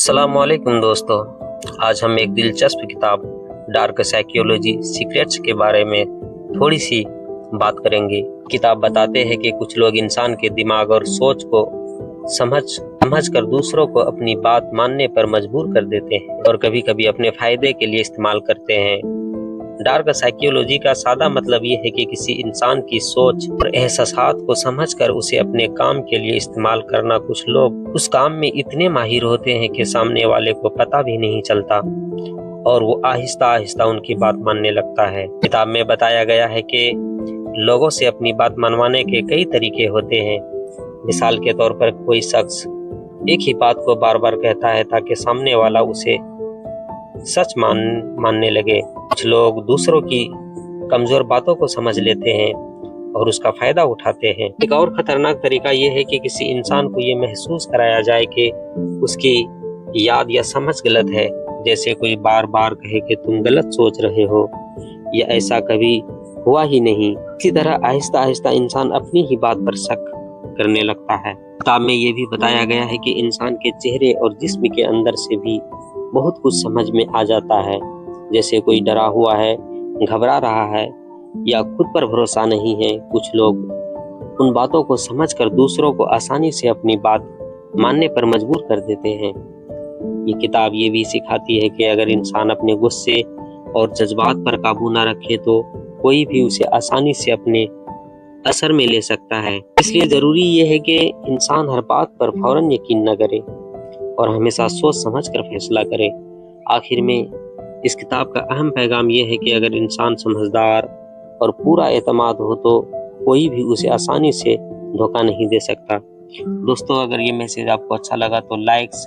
अस्सलाम वालेकुम दोस्तों, आज हम एक दिलचस्प किताब डार्क साइकोलॉजी सीक्रेट्स के बारे में थोड़ी सी बात करेंगे। किताब बताते हैं कि कुछ लोग इंसान के दिमाग और सोच को समझ कर दूसरों को अपनी बात मानने पर मजबूर कर देते हैं और कभी कभी अपने फायदे के लिए इस्तेमाल करते हैं। डार्क साइकोलॉजी का सादा मतलब ये है कि किसी इंसान की सोच और एहसासात को समझकर उसे अपने काम के लिए इस्तेमाल करना। कुछ लोग उस काम में इतने माहिर होते हैं कि सामने वाले को पता भी नहीं चलता और वो आहिस्ता आहिस्ता उनकी बात मानने लगता है। किताब में बताया गया है कि लोगों से अपनी बात मनवाने के कई तरीके होते हैं। मिसाल के तौर पर कोई शख्स एक ही बात को बार बार कहता है ताकि सामने वाला उसे सच मानने लगे। कुछ लोग दूसरों की कमजोर बातों को समझ लेते हैं और उसका फायदा उठाते हैं। एक और खतरनाक तरीका यह है कि किसी इंसान को ये महसूस कराया जाए कि उसकी याद या समझ गलत है, जैसे कोई बार बार कहे कि तुम गलत सोच रहे हो या ऐसा कभी हुआ ही नहीं। इसी तरह आहिस्ता आहिस्ता इंसान अपनी ही बात पर शक करने लगता है। किताब में ये भी बताया गया है कि इंसान के चेहरे और जिस्म के अंदर से भी बहुत कुछ समझ में आ जाता है, जैसे कोई डरा हुआ है, घबरा रहा है या खुद पर भरोसा नहीं है। कुछ लोग उन बातों को समझकर दूसरों को आसानी से अपनी बात मानने पर मजबूर कर देते हैं। ये किताब ये भी सिखाती है कि अगर इंसान अपने गुस्से और जज्बात पर काबू ना रखे तो कोई भी उसे आसानी से अपने असर में ले सकता है। इसलिए जरूरी ये है कि इंसान हर बात पर फौरन यकीन न करे और हमेशा सोच समझ कर फैसला करे। आखिर में इस किताब का अहम पैगाम यह है कि अगर इंसान समझदार और पूरा एतमाद हो तो कोई भी उसे आसानी से धोखा नहीं दे सकता। दोस्तों, अगर ये मैसेज आपको अच्छा लगा तो लाइक